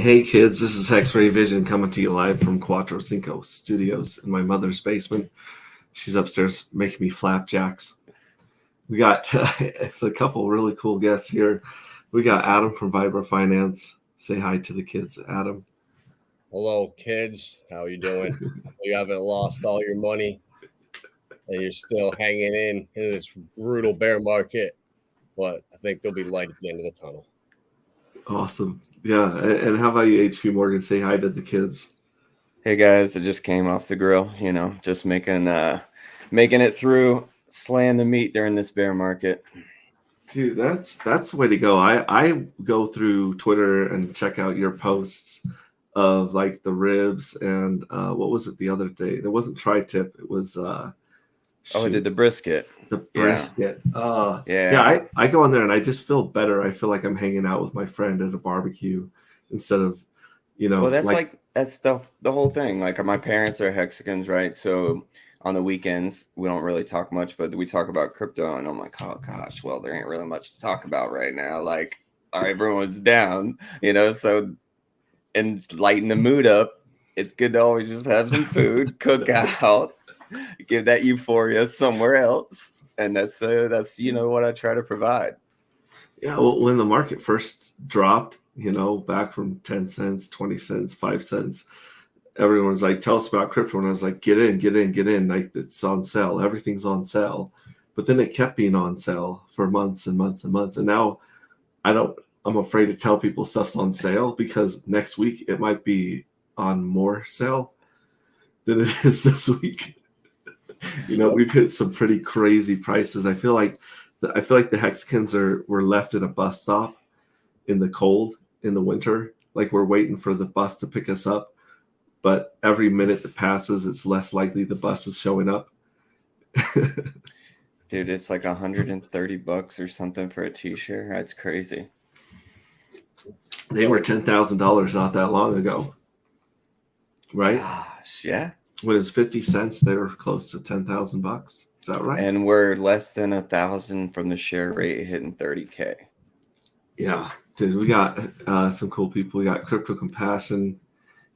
Hey kids, this is X-Ray Vision coming to you live from Cuatro Cinco Studios in my mother's basement. She's upstairs making me flapjacks. We got it's a couple really cool guests here. We got Adam from Vibra Finance. Say hi to the kids, Adam. Hello, kids. How you doing? You haven't lost all your money and you're still hanging in this brutal bear market, but I think there'll be light at the end of the tunnel. Awesome. Yeah, and how about you, HP Morgan? Say hi to the kids. Hey guys, I just came off the grill, just making it through, slaying the meat during this bear market. Dude, that's the way to go. I go through Twitter and check out your posts of like the ribs and what was it the other day? It wasn't tri-tip. It was I did the brisket. The brisket. Yeah. I go in there and I just feel better. I feel like I'm hanging out with my friend at a barbecue instead of, Well, that's the whole thing. Like my parents are Hexicans, right? So on the weekends we don't really talk much, but we talk about crypto, and I'm like, oh gosh, well there ain't really much to talk about right now. Like, all right, everyone's down, so and lighten the mood up. It's good to always just have some food, cook out, give that euphoria somewhere else, and that's what I try to provide. Yeah, well, when the market first dropped, back from 10 cents, 20 cents, 5 cents, everyone was like, tell us about crypto. And I was like, get in. Like, it's on sale. Everything's on sale. But then it kept being on sale for months and months and months. And now I'm afraid to tell people stuff's on sale because next week it might be on more sale than it is this week. We've hit some pretty crazy prices. I feel like the Hexicans were left at a bus stop in the cold in the winter. Like we're waiting for the bus to pick us up, but every minute that passes, it's less likely the bus is showing up. Dude, it's like $130 or something for a t-shirt. That's crazy. They were $10,000 not that long ago, right? Gosh, yeah. When it's 50 cents, they were close to $10,000. Is that right? And we're less than 1,000 from the share rate hitting 30K. Yeah, dude, we got some cool people. We got Crypto Compassion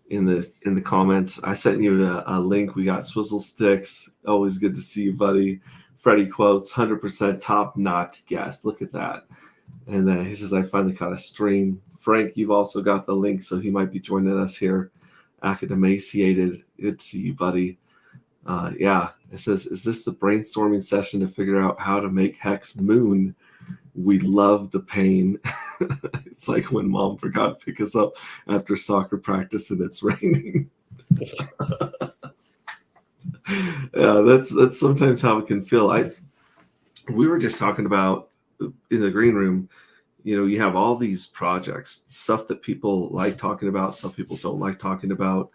in the comments. I sent you a link. We got Swizzle Sticks. Always good to see you, buddy. Freddie Quotes, 100% top-notch guest. Look at that. And he says, I finally caught a stream. Frank, you've also got the link, so he might be joining us here. Academaciated. Good to see you, buddy. Yeah, it says, is this the brainstorming session to figure out how to make Hex Moon? We love the pain. It's like when mom forgot to pick us up after soccer practice and it's raining. Yeah, that's sometimes how it can feel. We were just talking about in the green room, you have all these projects, stuff that people like talking about, some people don't like talking about.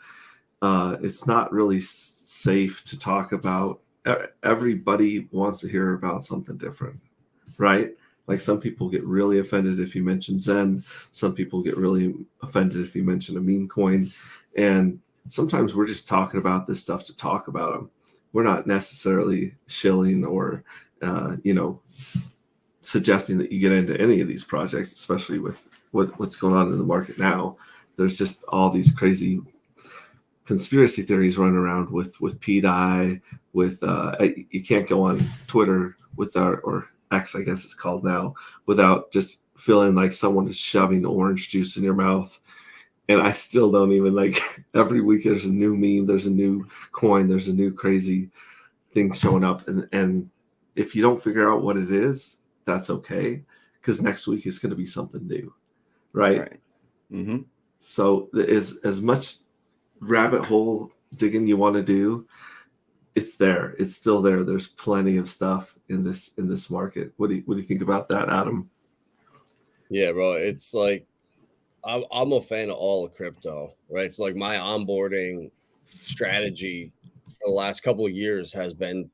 It's not really safe to talk about. Everybody wants to hear about something different, right? Like some people get really offended if you mention Zen. Some people get really offended if you mention a meme coin. And sometimes we're just talking about this stuff to talk about them. We're not necessarily shilling or, suggesting that you get into any of these projects, especially with what's going on in the market now. There's just all these crazy conspiracy theories running around with PDI, with you can't go on Twitter or X, I guess it's called now, without just feeling like someone is shoving orange juice in your mouth. And I still don't even every week there's a new meme, there's a new coin, there's a new crazy thing showing up. And if you don't figure out what it is, that's okay, because next week is going to be something new, right? Mm-hmm. So as much rabbit hole digging you want to do, it's there. It's still there. There's plenty of stuff in this market. What do you think about that, Adam? Yeah, bro. It's like I'm a fan of all of crypto, right? It's like my onboarding strategy for the last couple of years has been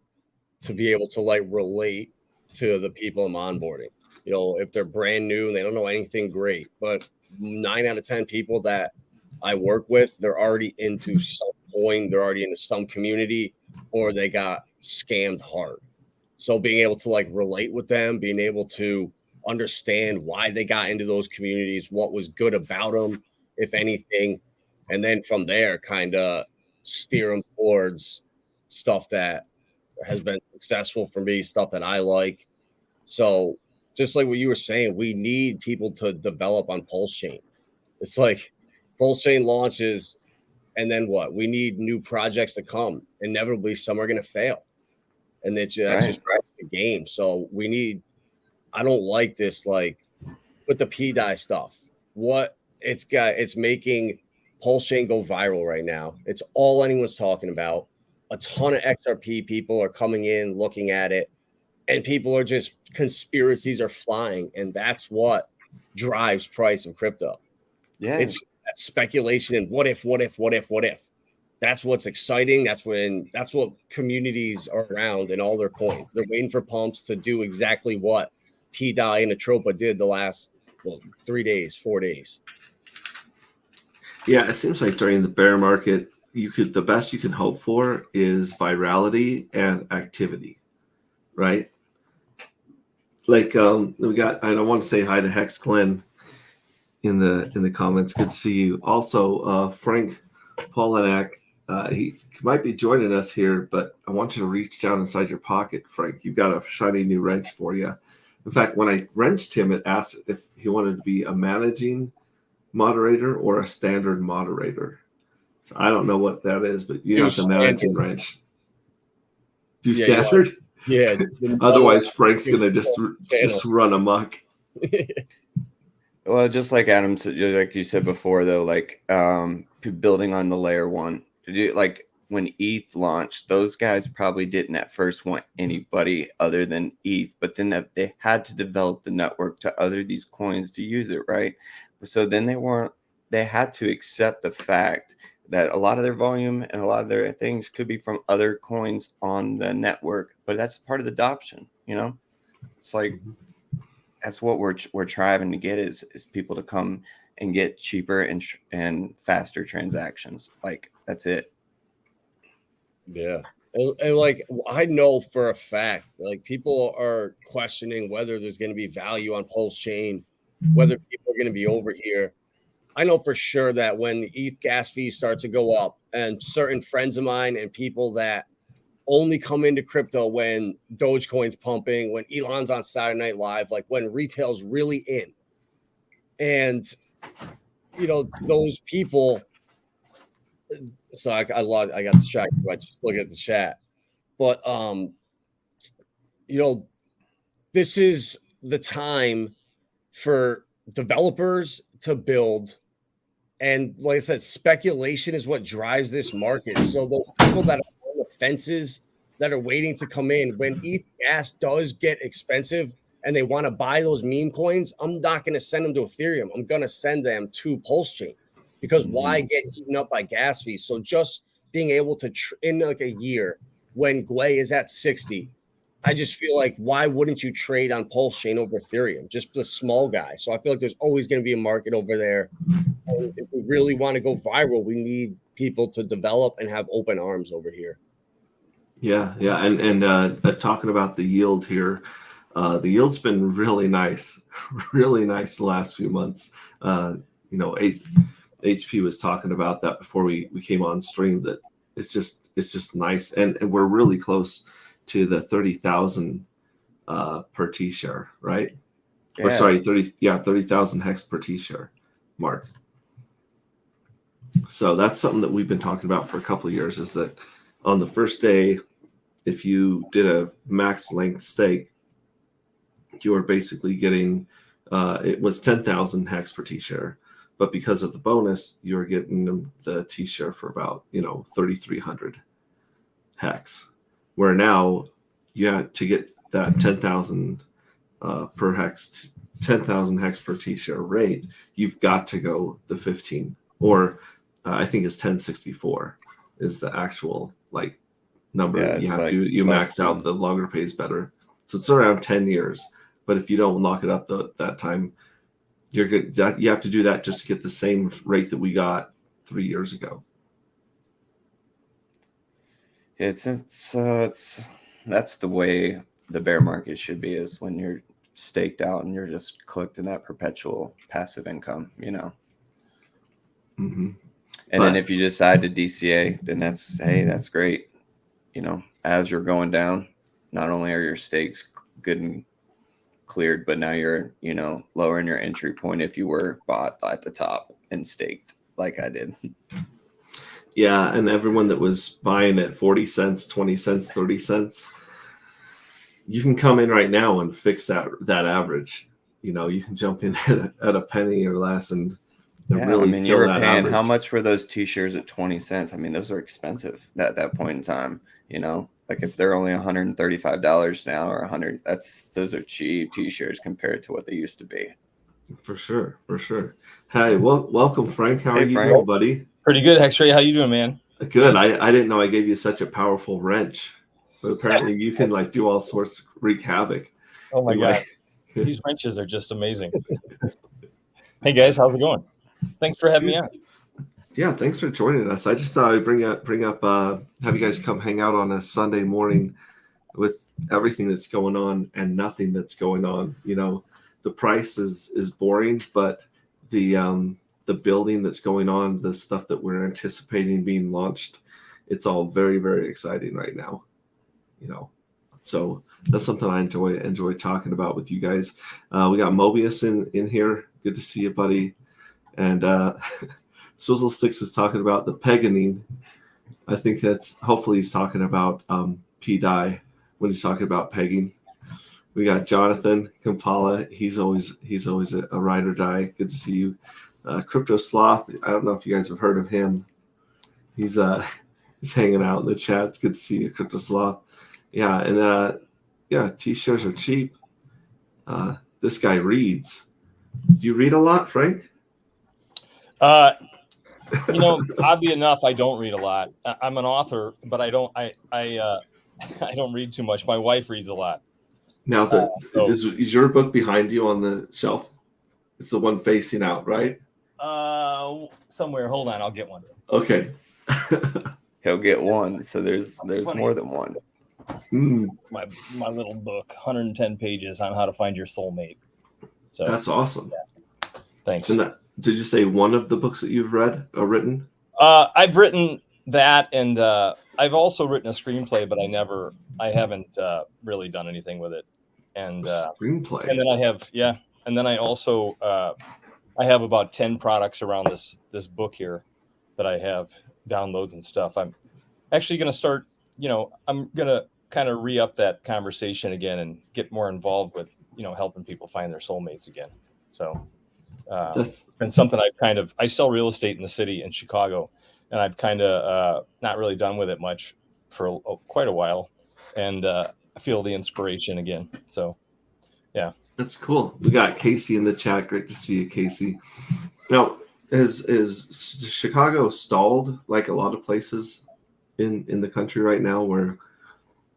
to be able to relate to the people I'm onboarding. If they're brand new and they don't know anything, great. But 9 out of 10 people that I work with, they're already into some coin, they're already into some community, or they got scammed hard. So being able to relate with them, being able to understand why they got into those communities, what was good about them, if anything, and then from there kind of steer them towards stuff that has been successful for me, stuff that I like. So just like what you were saying, we need people to develop on Pulse Chain. It's like Pulse Chain launches, and then what? We need new projects to come. Inevitably, some are going to fail, and that's just part of the game. So we need. I don't like this, like with the PDI stuff. What it's making Pulse Chain go viral right now. It's all anyone's talking about. A ton of XRP people are coming in, looking at it, and people are just conspiracies are flying, and that's what drives price of crypto. Yeah, it's that speculation and what if. That's what's exciting. That's what communities are around in all their coins. They're waiting for pumps to do exactly what PDI and Atropa did the last 3 days, 4 days. Yeah, it seems like during the bear market, the best you can hope for is virality and activity, right? Like we got. I don't want to say hi to Hex Glenn in the comments. Good to see you. Also, Frank Polanak. He might be joining us here, but I want you to reach down inside your pocket, Frank. You've got a shiny new wrench for you. In fact, when I wrenched him, it asked if he wanted to be a managing moderator or a standard moderator. So I don't know what that is, but you got the managing wrench. Do standard? Yeah. Otherwise, Frank's gonna just run amok. Well, just like Adam said, like you said before, though, like building on the layer one, like when ETH launched, those guys probably didn't at first want anybody other than ETH, but then they had to develop the network to other these coins to use it, right? So then they had to accept the fact that a lot of their volume and a lot of their things could be from other coins on the network, but that's part of the adoption, It's like that's what we're trying to get is people to come and get cheaper and faster transactions. Like that's it. Yeah. And like I know for a fact, like people are questioning whether there's going to be value on Pulse Chain, whether people are going to be over here. I know for sure that when ETH gas fees start to go up, and certain friends of mine and people that only come into crypto when Dogecoin's pumping, when Elon's on Saturday Night Live, like when retail's really in, and those people. So I got distracted by just looking at the chat, but this is the time for developers to build. And like I said, speculation is what drives this market. So those people that are on the fences that are waiting to come in, when ETH gas does get expensive and they want to buy those meme coins, I'm not going to send them to Ethereum. I'm going to send them to Pulse Chain, because why get eaten up by gas fees? So just being able to, in like a year when Gwei is at 60, I just feel like, why wouldn't you trade on Pulse Chain over Ethereum? Just the small guy. So I feel like there's always going to be a market over there. And if we really want to go viral, we need people to develop and have open arms over here. Yeah. And talking about the yield here, the yield's been really nice the last few months. HP was talking about that before we came on stream, that it's just nice, and we're really close to the 30,000 per T share, right? Yeah. Or sorry, 30,000 hex per T share mark. So that's something that we've been talking about for a couple of years, is that on the first day, if you did a max length stake, you were basically getting it was 10,000 hex per T share. But because of the bonus, you're getting the T share for about 3,300 hex. Where now you have to get that 10,000 per hex, 10,000 hex per T share rate. You've got to go the 15, or I think it's 1064 is the actual number. Yeah, you have to max out. The longer pays better. So it's around 10 years. But if you don't lock it up that time, you're good. You have to do that just to get the same rate that we got 3 years ago. It's that's the way the bear market should be, is when you're staked out and you're just collecting that perpetual passive income. Mm-hmm. And then if you decide to DCA, then that's great. You know, as you're going down, not only are your stakes good and cleared, but now you're, you know, lowering your entry point if you were bought at the top and staked like I did. Yeah, and everyone that was buying at 40 cents, 20 cents, 30 cents, you can come in right now and fix that average. You know, you can jump in at a penny or less and really I mean, you were paying average. How much were those t-shirts at 20 cents? I mean, those are expensive at that point in time, you know? Like if they're only $135 now or 100, those are cheap t-shirts compared to what they used to be. For sure. Hey, well, welcome, Frank. How are you Frank. doing, buddy? Pretty good, X-Ray. How you doing, man? Good. I didn't know I gave you such a powerful wrench, but apparently you can like do all sorts, wreak havoc. Oh my God, these wrenches are just amazing. Hey guys, how's it going? Thanks for having me on. Yeah, thanks for joining us. I just thought I'd bring up have you guys come hang out on a Sunday morning with everything that's going on and nothing that's going on. You know, the price is boring, but the building that's going on, the stuff that we're anticipating being launched, it's all very, very exciting right now. You know, so that's something I enjoy talking about with you guys. We got Mobius in here. Good to see you, buddy. And Swizzle Sticks is talking about the pegging. I think hopefully he's talking about P-Dye when he's talking about pegging. We got Jonathan Kampala. He's always a ride or die. Good to see you. Crypto Sloth. I don't know if you guys have heard of him. He's hanging out in the chat. It's good to see you, Crypto Sloth. Yeah, and t-shirts are cheap. This guy reads. Do you read a lot, Frank? You know, oddly enough, I don't read a lot. I'm an author, but I don't read too much. My wife reads a lot. Now, is your book behind you on the shelf? It's the one facing out, right? Somewhere. Hold on, I'll get one. Okay. He'll get one, so there's more than one. My little book, 110 pages on how to find your soulmate. So that's awesome. Yeah. Thanks. And did you say one of the books that you've read or written? I've written that, and I've also written a screenplay, but I haven't really done anything with it. And screenplay. And then I also I have about 10 products around this book here that I have downloads and stuff. I'm actually going to start. You know, I'm going to kind of re-up that conversation again and get more involved with, you know, helping people find their soulmates again. So and something I sell real estate in the city in Chicago, and I've kind of not really done with it much for quite a while, and I feel the inspiration again. So, yeah. That's cool. We got Casey in the chat. Great to see you, Casey. Now, is Chicago stalled like a lot of places in the country right now, where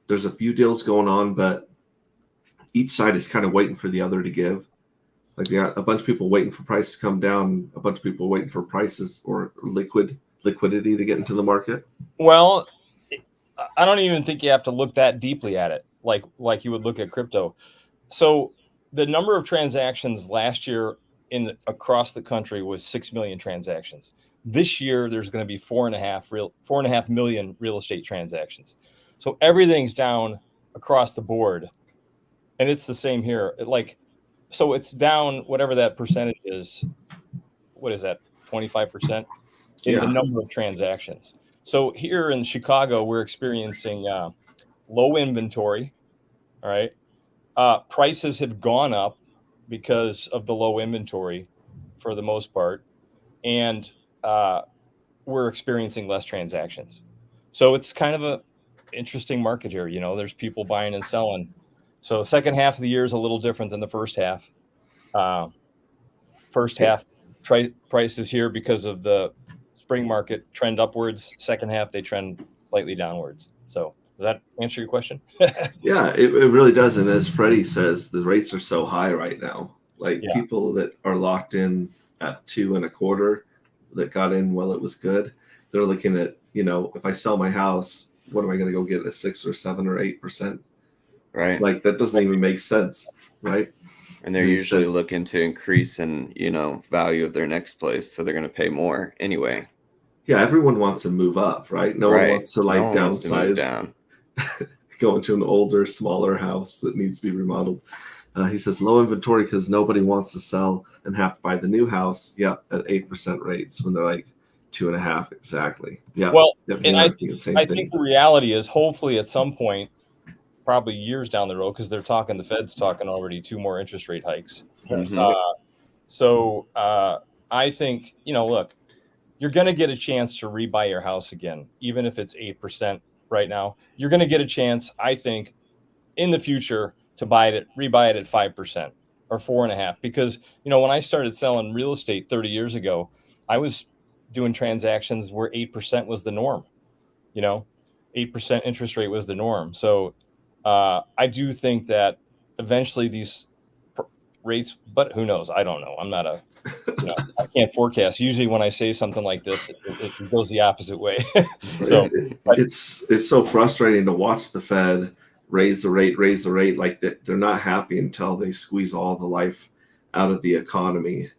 there's a few deals going on, but each side is kind of waiting for the other to give? Like, you got a bunch of people waiting for prices to come down, a bunch of people waiting for prices or liquidity to get into the market. Well, I don't even think you have to look that deeply at it, like you would look at crypto. So the number of transactions last year across the country was 6 million transactions. This year, there's going to be 4.5 million real estate transactions. So everything's down across the board, and it's the same here. So it's down whatever that percentage is. What is that? 25% in the number of transactions. So here in Chicago, we're experiencing low inventory. All right. Prices have gone up because of the low inventory for the most part. And we're experiencing less transactions. So it's kind of a interesting market here. You know, there's people buying and selling. So second half of the year is a little different than the first half. First half prices here because of the spring market trend upwards. Second half, they trend slightly downwards. So does that answer your question? Yeah, it really does. And as Freddie says, the rates are so high right now. Like people that are locked in at 2.25 that got in while it was good, they're looking at, you know, if I sell my house, what am I going to go get, a 6 or 7 or 8%? Right. Like, that doesn't even make sense, right? And they're And he usually says, looking to increase in, value of their next place. So they're going to pay more anyway. yeah, everyone wants to move up, right? No one wants to like no one wants to move downsize, down. go into an older, smaller house that needs to be remodeled. He says low inventory because nobody wants to sell and have to buy the new house. Yep, at 8% rates when they're like 2.5 exactly. Yeah. Well, Yep, and I think the reality is, hopefully, at some point, probably years down the road, because the Fed's talking already 2 more interest rate hikes. So I think, look, you're going to get a chance to rebuy your house again, even if it's 8% right now. You're going to get a chance, I think, in the future to rebuy it at 5% or 4.5%. Because, when I started selling real estate 30 years ago, I was doing transactions where 8% was the norm. 8% interest rate was the norm. So I do think that eventually these rates, but who knows? I don't know. I'm not I can't forecast. Usually when I say something like this, it goes the opposite way. So it's so frustrating to watch the Fed raise the rate. Like they're not happy until they squeeze all the life out of the economy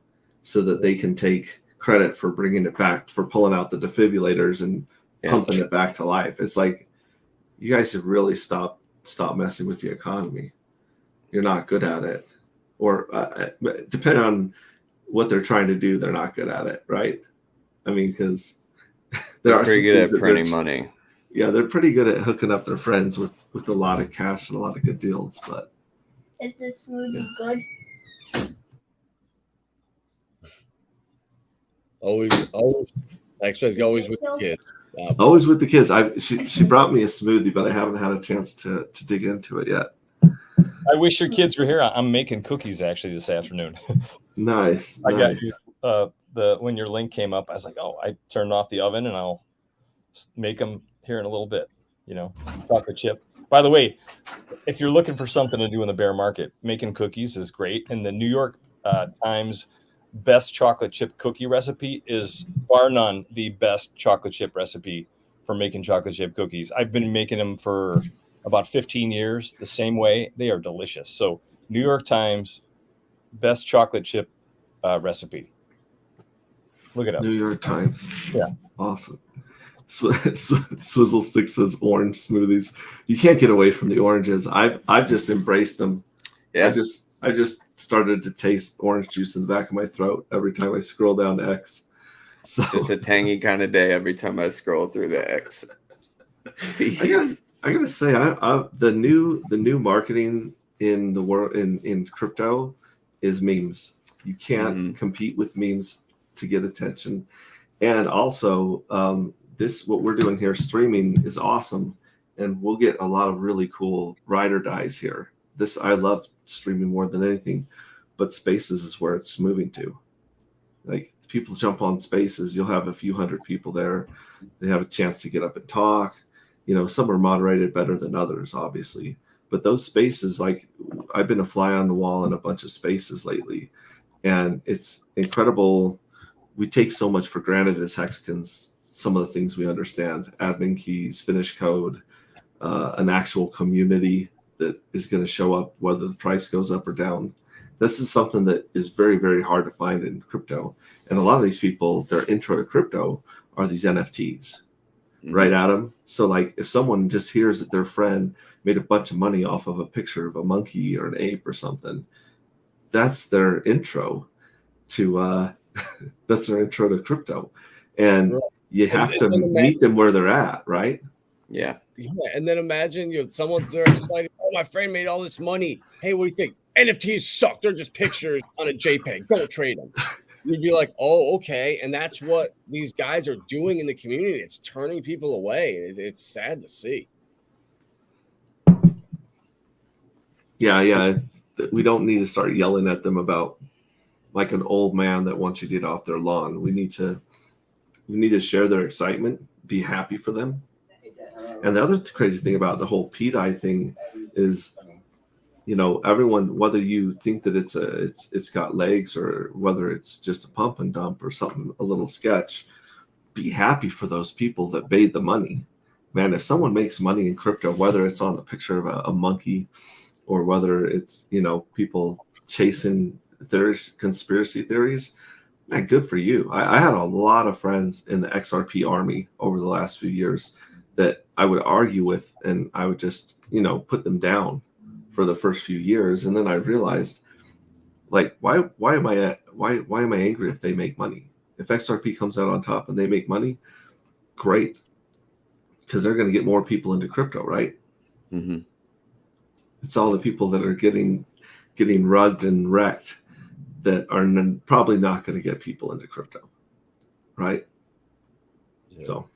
so that they can take credit for bringing it back, for pulling out the defibrillators and pumping it back to life. It's like, you guys should really stop messing with the economy. You're not good at it. Or depending on what they're trying to do, they're not good at it, right? I mean, because they're pretty good at printing money. Yeah, they're pretty good at hooking up their friends with a lot of cash and a lot of good deals. But is this smoothie good? Always, actually, always with the kids. Always with the kids. She brought me a smoothie, but I haven't had a chance to dig into it yet. I wish your kids were here. I'm making cookies actually this afternoon. Nice. I got you, when your link came up, I was like, I turned off the oven and I'll make them here in a little bit. Chocolate chip. By the way, if you're looking for something to do in the bear market, making cookies is great. And the New York Times best chocolate chip cookie recipe is bar none the best chocolate chip recipe for making chocolate chip cookies. I've been making them for about 15 years the same way. They are delicious. So New York Times best chocolate chip recipe. Look it up. New York Times. Yeah. Awesome. Swizzle Stick says orange smoothies. You can't get away from the oranges. I've just embraced them. Yeah. I just started to taste orange juice in the back of my throat every time I scroll down X. So just a tangy kind of day every time I scroll through the X. I gotta say, the new marketing in the world in crypto is memes. You can't compete with memes to get attention, and also what we're doing here, streaming, is awesome, and we'll get a lot of really cool ride or dies here. I love streaming more than anything, but Spaces is where it's moving to. Like, people jump on Spaces, you'll have a few hundred people there. They have a chance to get up and talk. Some are moderated better than others, obviously. But those Spaces, like, I've been a fly on the wall in a bunch of Spaces lately, and it's incredible. We take so much for granted as Hexicans, some of the things we understand: admin keys, finish code, an actual community that is going to show up whether the price goes up or down. This is something that is very, very hard to find in crypto. And a lot of these people, their intro to crypto are these NFTs. Right, Adam? So, like, if someone just hears that their friend made a bunch of money off of a picture of a monkey or an ape or something, that's their intro to crypto. And you have to meet them where they're at, right? Yeah. And then imagine someone's there excited. Oh, my friend made all this money. Hey, what do you think? NFTs suck. They're just pictures on a JPEG. Don't trade them. You'd be like, oh, okay. And that's what these guys are doing in the community. It's turning people away. It's sad to see. Yeah. We don't need to start yelling at them about like an old man that wants you to get off their lawn. We need to share their excitement, be happy for them. And the other crazy thing about the whole PDI thing is, everyone, whether you think that it's got legs or whether it's just a pump and dump or something, a little sketch, be happy for those people that made the money. Man, if someone makes money in crypto, whether it's on a picture of a monkey or whether it's, people chasing there's conspiracy theories, man, good for you. I had a lot of friends in the XRP army over the last few years that I would argue with, and I would just, put them down for the first few years. And then I realized, like, why am I angry if they make money? If XRP comes out on top and they make money, great, because they're going to get more people into crypto, right? Mm-hmm. It's all the people that are getting rugged and wrecked that are probably not going to get people into crypto, right? Yeah. So,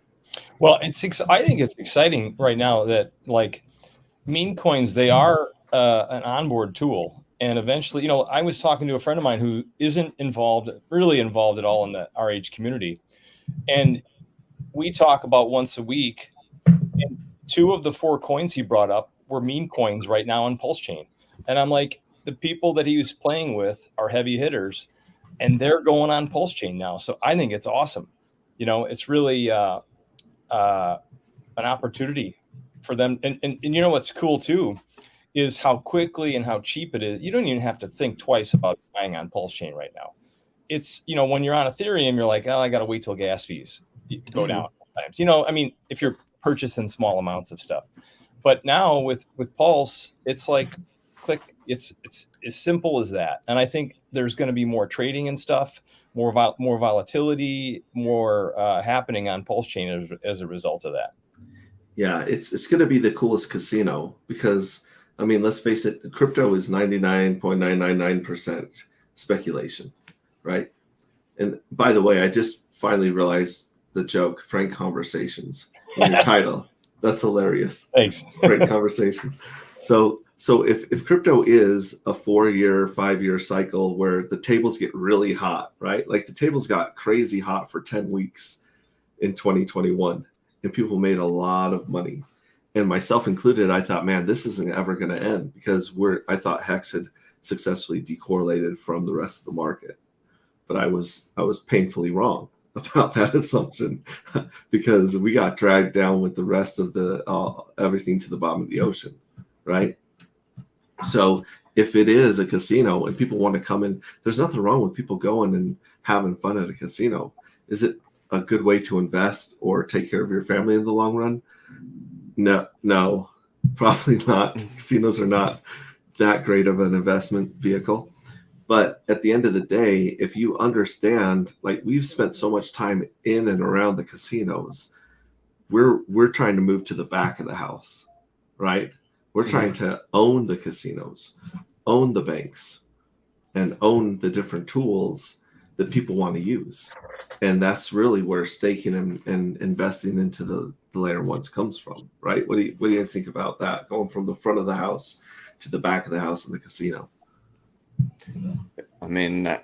well, I think it's exciting right now that like meme coins, they are an onboard tool, and eventually, I was talking to a friend of mine who isn't really involved at all in the RH community, and we talk about once a week. And 2 of the 4 coins he brought up were meme coins right now on Pulse Chain, and I'm like, the people that he was playing with are heavy hitters, and they're going on Pulse Chain now. So I think it's awesome. It's really an opportunity for them. And what's cool too is how quickly and how cheap it is. You don't even have to think twice about buying on Pulse Chain right now. It's, when you're on Ethereum, you're like, oh, I got to wait till gas fees go down sometimes. If you're purchasing small amounts of stuff. But now with Pulse, it's like click. It's as simple as that. And I think there's going to be more trading and stuff, more volatility, more happening on Pulse Chain as a result of that. Yeah, it's going to be the coolest casino because, let's face it, crypto is 99.999% speculation, right? And by the way, I just finally realized the joke, Frank Conversations, in your title. That's hilarious. Thanks. Frank Conversations. So if crypto is a 4-year, 5-year cycle where the tables get really hot, right? Like the tables got crazy hot for 10 weeks in 2021, and people made a lot of money. And myself included, I thought, man, this isn't ever going to end because I thought Hex had successfully decorrelated from the rest of the market. But I was painfully wrong about that assumption because we got dragged down with the rest of the everything to the bottom of the ocean, right? So if it is a casino and people want to come in, there's nothing wrong with people going and having fun at a casino. Is it a good way to invest or take care of your family in the long run? No, probably not. Casinos are not that great of an investment vehicle. But at the end of the day, if you understand, like we've spent so much time in and around the casinos, we're trying to move to the back of the house, right? We're trying to own the casinos, own the banks, and own the different tools that people want to use. And that's really where staking and investing into the layer ones comes from, right? What do you guys think about that? Going from the front of the house to the back of the house in the casino.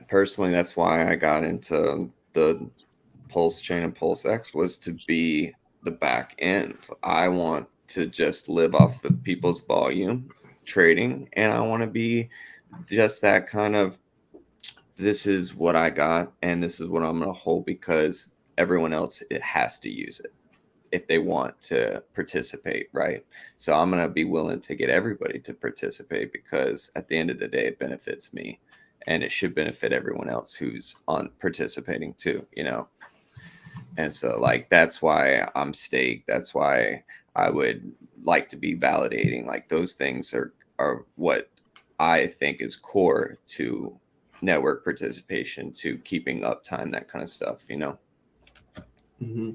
Personally, that's why I got into the Pulse Chain and Pulse X, was to be the back end. I want to just live off of people's volume trading, and I want to be just that kind of, this is what I got and this is what I'm going to hold, because everyone else, it has to use it if they want to participate, right? So I'm going to be willing to get everybody to participate because at the end of the day, it benefits me and it should benefit everyone else who's on participating too, And so like, that's why I'm staked. That's why I would like to be validating. Like those things are what I think is core to network participation, to keeping uptime, that kind of stuff, Mm-hmm.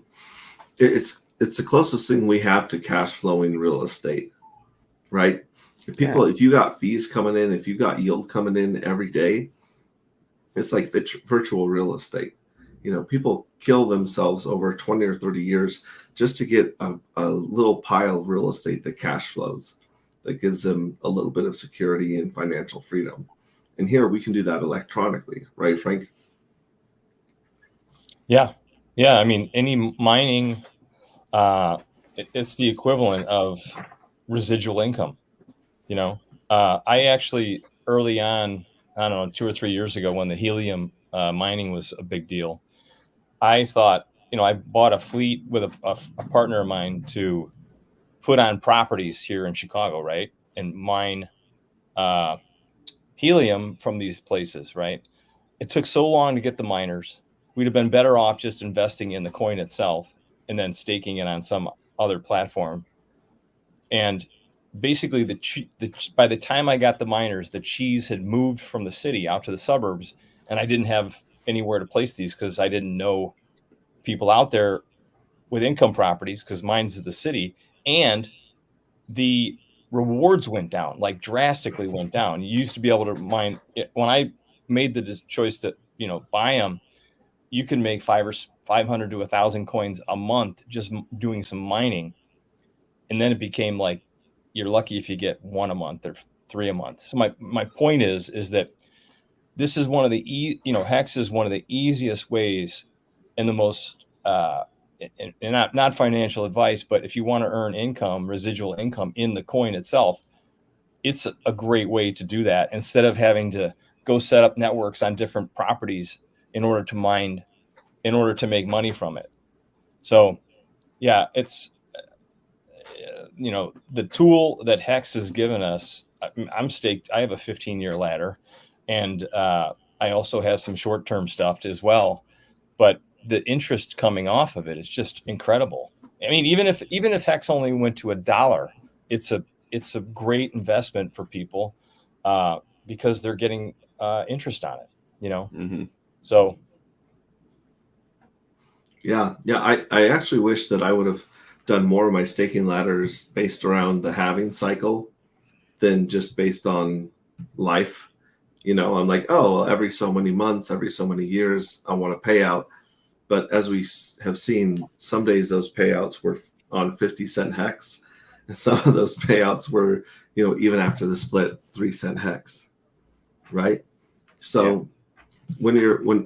It's the closest thing we have to cash flowing real estate, right? If you got fees coming in, if you got yield coming in every day, it's like virtual real estate. People kill themselves over 20 or 30 years just to get a little pile of real estate that cash flows, that gives them a little bit of security and financial freedom. And here we can do that electronically, right, Frank? Yeah. Any mining, it's the equivalent of residual income. I actually early on, I don't know, 2 or 3 years ago, when the helium mining was a big deal, I thought, I bought a fleet with a partner of mine to put on properties here in Chicago, right, and mine helium from these places, right? It took so long to get the miners. We'd have been better off just investing in the coin itself and then staking it on some other platform. And basically, by the time I got the miners, the cheese had moved from the city out to the suburbs, and I didn't have anywhere to place these because I didn't know people out there with income properties because mine's the city, and the rewards went down, like drastically went down. You used to be able to mine when I made the choice to buy them. You can make 500 to 1,000 coins a month just doing some mining, and then it became like you're lucky if you get one a month or 3 a month. So my point is that this is one of the Hex is one of the easiest ways and the most and not financial advice, but if you want to earn income, residual income in the coin itself, it's a great way to do that instead of having to go set up networks on different properties in order to make money from it. So yeah, it's the tool that Hex has given us. I'm staked. I have a 15-year ladder, and I also have some short-term stuff as well. But the interest coming off of it is just incredible. I mean, even if Hex only went to $1, it's a great investment for people because they're getting interest on it. Mm-hmm. So. Yeah. I actually wish that I would have done more of my staking ladders based around the halving cycle than just based on life. I'm like, oh, well, every so many months, every so many years, I want a payout. But as we have seen, some days those payouts were on 50-cent Hex, and some of those payouts were, even after the split, 3-cent Hex, right? So when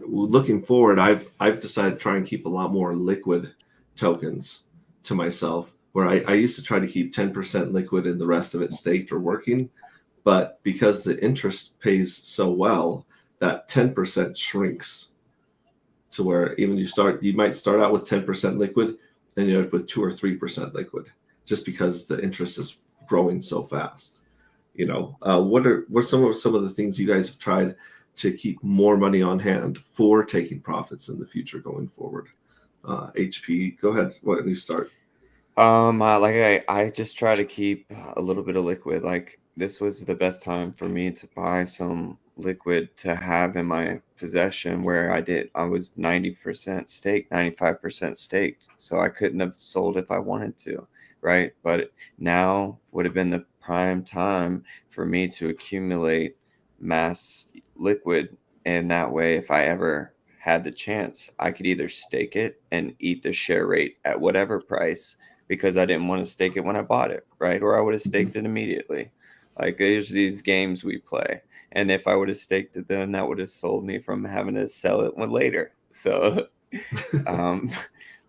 looking forward, I've decided to try and keep a lot more liquid tokens to myself, where I used to try to keep 10% liquid and the rest of it staked or working. But because the interest pays so well, that 10% shrinks to where even you might start out with 10% liquid and you end up with 2 or 3% liquid just because the interest is growing so fast. What are some of the things you guys have tried to keep more money on hand for taking profits in the future going forward? HP, go ahead. Why don't you start? I just try to keep a little bit of liquid. Like this was the best time for me to buy some liquid to have in my possession where I was 90% staked, 95% staked. So I couldn't have sold if I wanted to, right? But now would have been the prime time for me to accumulate mass liquid. And that way, if I ever had the chance, I could either stake it and eat the share rate at whatever price because I didn't want to stake it when I bought it, right? Or I would have staked it immediately. Like there's these games we play. And if I would have staked it then, that would have sold me from having to sell it one later. So,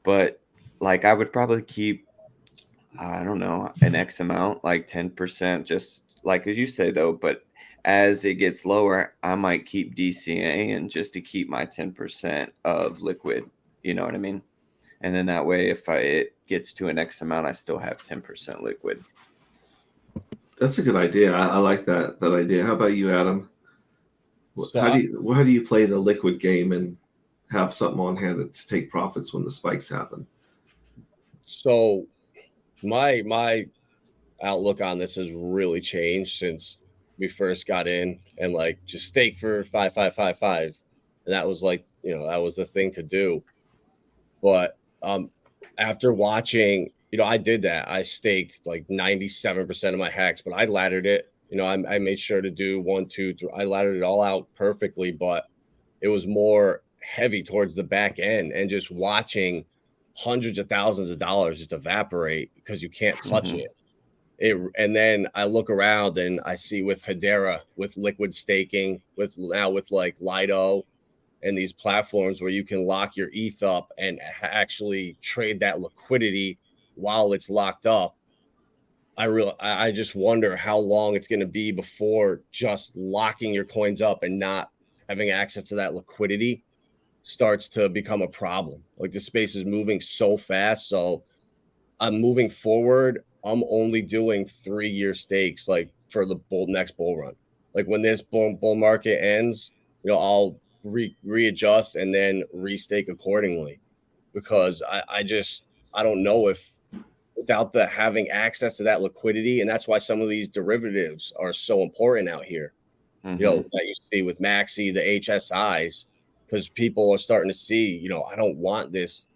but like I would probably keep, I don't know, an X amount, like 10%, just like as you say though, but as it gets lower, I might keep DCA and just to keep my 10% of liquid. You know what I mean? And then that way, if it gets to an X amount, I still have 10% liquid. That's a good idea. I like that idea. How about you, Adam? How do you play the liquid game and have something on hand to take profits when the spikes happen? So my outlook on this has really changed since we first got in and like just stake for 5. And that was like, that was the thing to do. But after watching, I did that. I staked like 97% of my Hex, but I laddered it. I made sure to do 1, 2, 3. I laddered it all out perfectly, but it was more heavy towards the back end and just watching hundreds of thousands of dollars just evaporate because you can't touch it. And then I look around and I see with Hedera, with liquid staking, with like Lido and these platforms where you can lock your ETH up and actually trade that liquidity while it's locked up. I just wonder how long it's going to be before just locking your coins up and not having access to that liquidity starts to become a problem. Like the space is moving so fast. So I'm moving forward. I'm only doing 3-year stakes like for the next bull run. Like when this bull market ends, I'll readjust and then restake accordingly, because I don't know if without the having access to that liquidity, and that's why some of these derivatives are so important out here. That you see with Maxi, the HSIs, because people are starting to see, I don't want this.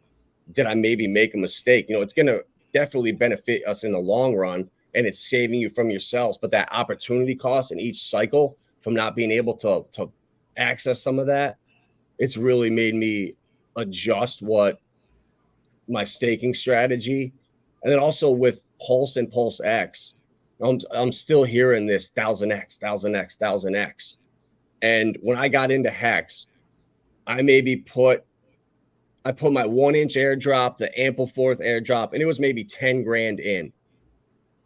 Did I maybe make a mistake? It's going to definitely benefit us in the long run, and it's saving you from yourselves. But that opportunity cost in each cycle from not being able to access some of that, it's really made me adjust what my staking strategy. And then also with Pulse and Pulse X, I'm still hearing this 1000x, 1000x, 1000x. And when I got into Hex, I put my 1-inch airdrop, the Ampleforth airdrop, and it was maybe 10 grand in.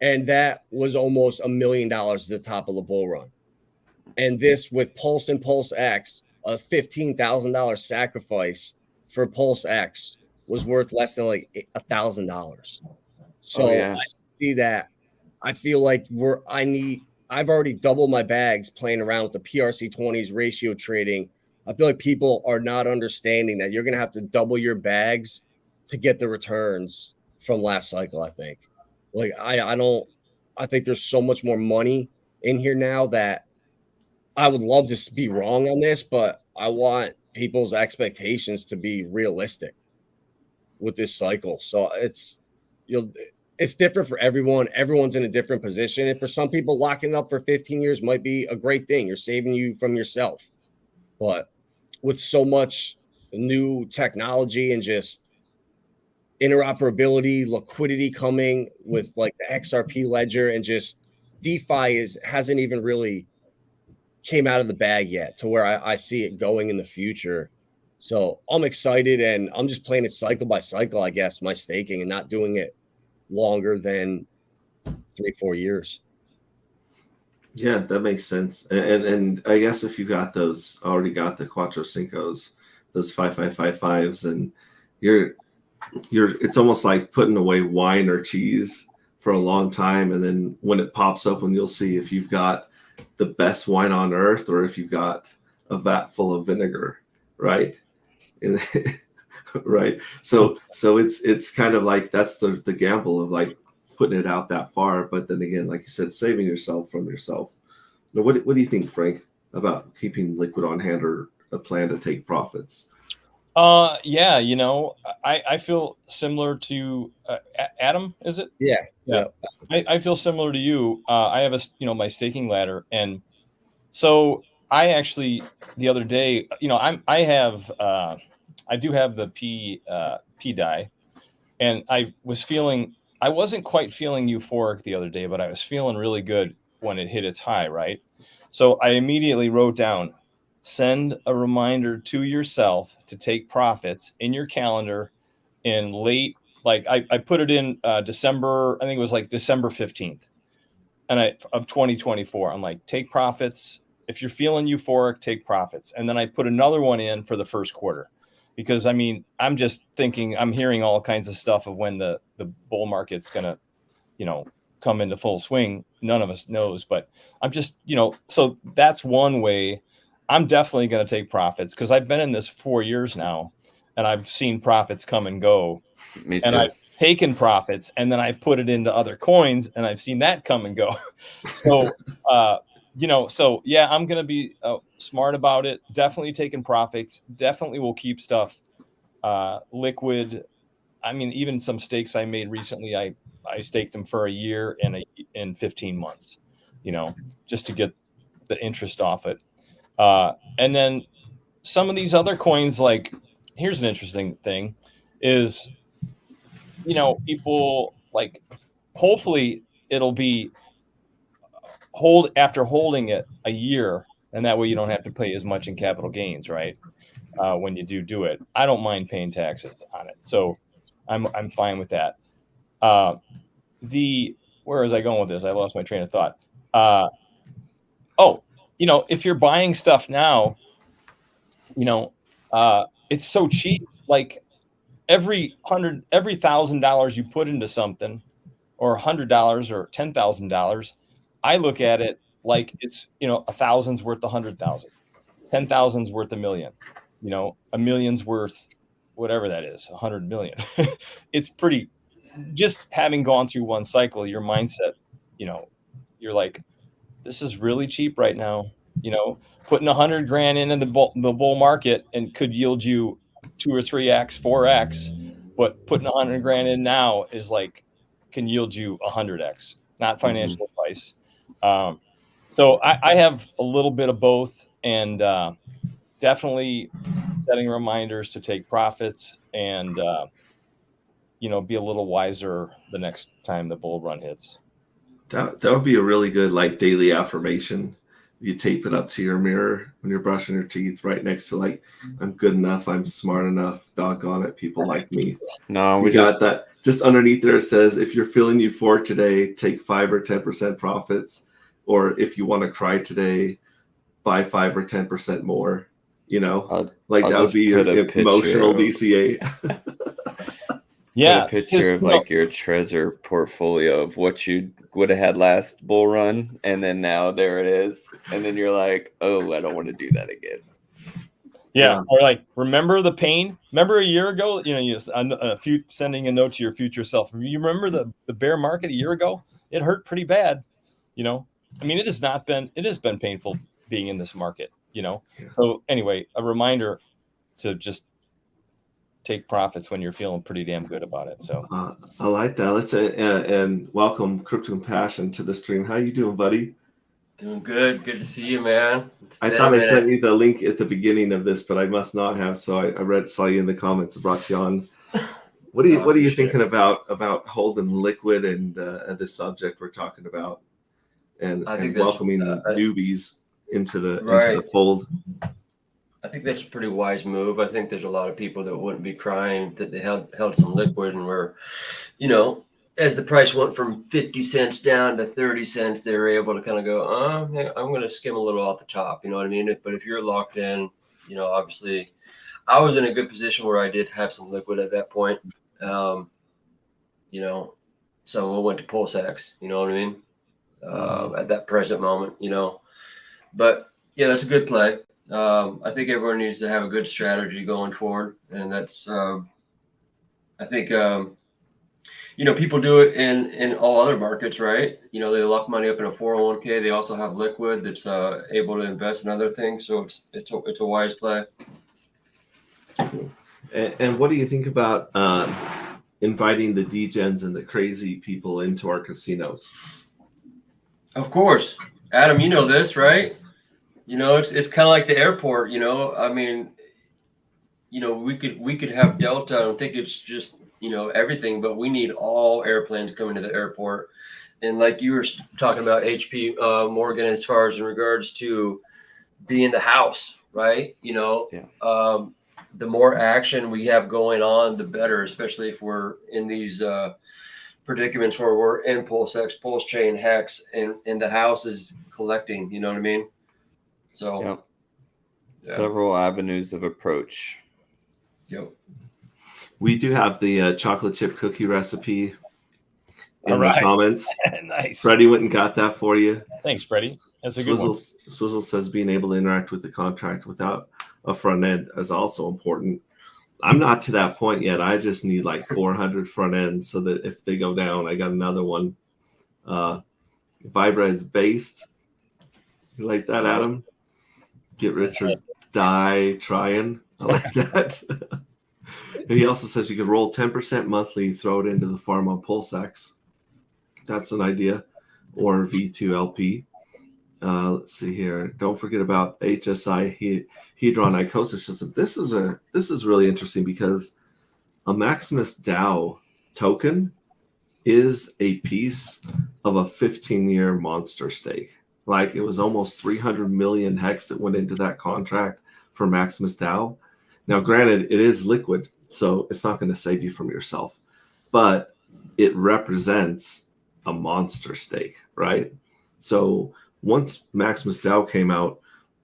And that was almost $1 million at the top of the bull run. And this with Pulse and Pulse X, a $15,000 sacrifice for Pulse X was worth less than like $1,000. So I see that. I feel like I've already doubled my bags playing around with the PRC20s ratio trading. I feel like people are not understanding that you're going to have to double your bags to get the returns from last cycle. I think I think there's so much more money in here now that I would love to be wrong on this, but I want people's expectations to be realistic with this cycle. So it's different for everyone. Everyone's in a different position. And for some people, locking up for 15 years might be a great thing. You're saving you from yourself. But with so much new technology and just interoperability, liquidity coming with like the XRP ledger, and just DeFi hasn't even really came out of the bag yet to where I see it going in the future. So I'm excited, and I'm just playing it cycle by cycle, I guess, my staking, and not doing it longer than 3-4 years. Yeah, that makes sense. And I guess if you already got the Cuatro Cincos, those 5555s, and it's almost like putting away wine or cheese for a long time, and then when it pops open, you'll see if you've got the best wine on earth or if you've got a vat full of vinegar, right? And right. So it's kind of like that's the gamble of like putting it out that far, but then again, like you said, saving yourself from yourself. Now, what do you think, Frank, about keeping liquid on hand or a plan to take profits? Yeah, I feel similar to Adam. Is it? Yeah. I feel similar to you. I have my staking ladder, and so I actually the other day, I do have the P die, and I wasn't quite feeling euphoric the other day, but I was feeling really good when it hit its high, right? So I immediately wrote down, send a reminder to yourself to take profits in your calendar in late, like I put it in December, I think it was like December 15th of 2024. I'm like, take profits. If you're feeling euphoric, take profits. And then I put another one in for the first quarter, because I'm just thinking, I'm hearing all kinds of stuff of when the bull market's going to, come into full swing. None of us knows, but I'm just, so that's one way. I'm definitely going to take profits because I've been in this 4 years now, and I've seen profits come and go. Me too. And I've taken profits, and then I've put it into other coins, and I've seen that come and go. So, so yeah, I'm going to be smart about it. Definitely taking profits. Definitely will keep stuff liquid. I mean, even some stakes I made recently, I staked them for a year and in 15 months, just to get the interest off it. And then some of these other coins, like, here's an interesting thing is, people like, hopefully it'll be after holding it a year, and that way you don't have to pay as much in capital gains, right? When you do it, I don't mind paying taxes on it, so I'm fine with that. Where was I going with this? I lost my train of thought. If you're buying stuff now, it's so cheap. Like every $1,000 you put into something, or $100 or $10,000, I look at it like it's, 1,000's worth 100,000, 10,000's worth 1,000,000, a million's worth whatever that is, 100 million. It's pretty, just having gone through one cycle, your mindset, you're like, this is really cheap right now. Putting 100 grand into the bull market and could yield you 2 or 3x, 4x, but putting 100 grand in now is like, can yield you 100x, not financial advice. So I have a little bit of both, and definitely setting reminders to take profits and, be a little wiser the next time the bull run hits. That would be a really good like daily affirmation. You tape it up to your mirror when you're brushing your teeth, right next to like, I'm good enough, I'm smart enough, doggone it, people like me. No, we got that. Just underneath there it says, if you're feeling euphoric today, take 5 or 10% profits, or if you want to cry today, buy 5 or 10% more. That would be your emotional DCA. Yeah, put a picture of like your treasure portfolio of what you would have had last bull run, and then now there it is, and then you're like, oh, I don't want to do that again. Yeah. Or like, remember the pain? Remember a year ago? Sending a note to your future self. You remember the bear market a year ago? It hurt pretty bad. It has been painful being in this market. Yeah. So anyway, a reminder to just take profits when you're feeling pretty damn good about it. So I like that. Let's and welcome Crypto Compassion to the stream. How you doing, buddy? Doing good. Good to see you, man. I thought I sent you the link at the beginning of this, but I must not have. So I saw you in the comments and brought you on. What are you thinking about holding liquid and this subject we're talking about, and welcoming newbies into the fold? I think that's a pretty wise move. I think there's a lot of people that wouldn't be crying that they held some liquid and were, as the price went from 50 cents down to 30 cents, they were able to kind of go, hey, I'm going to skim a little off the top. You know what I mean? But if you're locked in, obviously I was in a good position where I did have some liquid at that point. So we went to Pulse X, you know what I mean? At that present moment, but yeah, that's a good play. I think everyone needs to have a good strategy going forward. And that's, I think, people do it in all other markets, right? They lock money up in a 401k. They also have liquid that's able to invest in other things. So it's a wise play. And what do you think about inviting the degens and the crazy people into our casinos? Of course. Adam, you know this, right? It's kind of like the airport, we could have Delta. I don't think it's just, everything, but we need all airplanes coming to the airport. And like you were talking about HP Morgan, as far as in regards to being the house, right? The more action we have going on, the better, especially if we're in these predicaments where we're in Pulse X, Pulse Chain, Hex, and the house is collecting, you know what I mean? So several avenues of approach. Yep. We do have the chocolate chip cookie recipe in the comments. Nice. Freddie went and got that for you. Thanks, Freddie. That's a good one. Swizzle says being able to interact with the contract without a front end is also important. I'm not to that point yet. I just need like 400 front ends so that if they go down, I got another one. Vibra is based. You like that, Adam? Get rich or die trying. I like that. He also says you could roll 10% monthly, throw it into the farm on Pulse X. That's an idea. Or V2LP. Let's see here. Don't forget about HSI Hedron Icosis system. This is really interesting because a Maximus DAO token is a piece of a 15-year monster stake. Like it was almost 300 million hex that went into that contract for Maximus DAO. Now, granted, it is liquid, so it's not going to save you from yourself, but it represents a monster stake, right? So once Maximus DAO came out,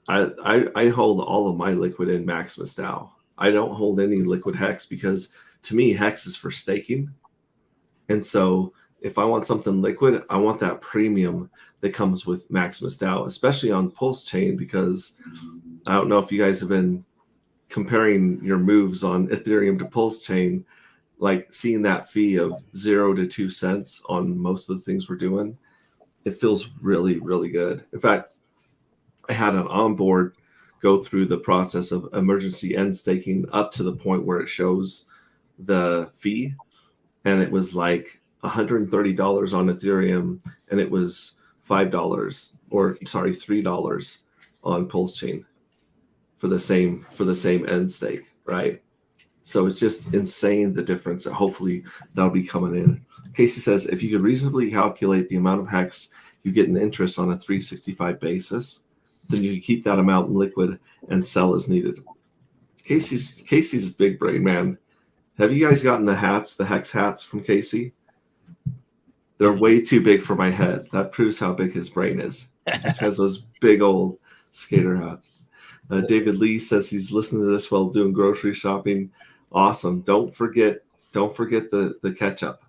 I hold all of my liquid in Maximus DAO. I don't hold any liquid hex because to me, hex is for staking. And so if I want something liquid, I want that premium that comes with Maximus DAO, especially on Pulse Chain, because I don't know if you guys have been comparing your moves on Ethereum to Pulse Chain, like seeing that fee of 0 to 2 cents on most of the things we're doing. It feels really, really good. In fact, I had an onboard go through the process of emergency end staking up to the point where it shows the fee, and it was like $130 on Ethereum, and it was $3 on Pulse Chain for the same end stake, right? So it's just insane, the difference. Hopefully that'll be coming in. Casey says, if you could reasonably calculate the amount of hex you get in interest on a 365 basis, then you can keep that amount in liquid and sell as needed. Casey's big brain, man. Have you guys gotten the hex hats from Casey? They're way too big for my head. That proves how big his brain is. He just has those big old skater hats. David Lee says he's listening to this while doing grocery shopping. Awesome. Don't forget the ketchup.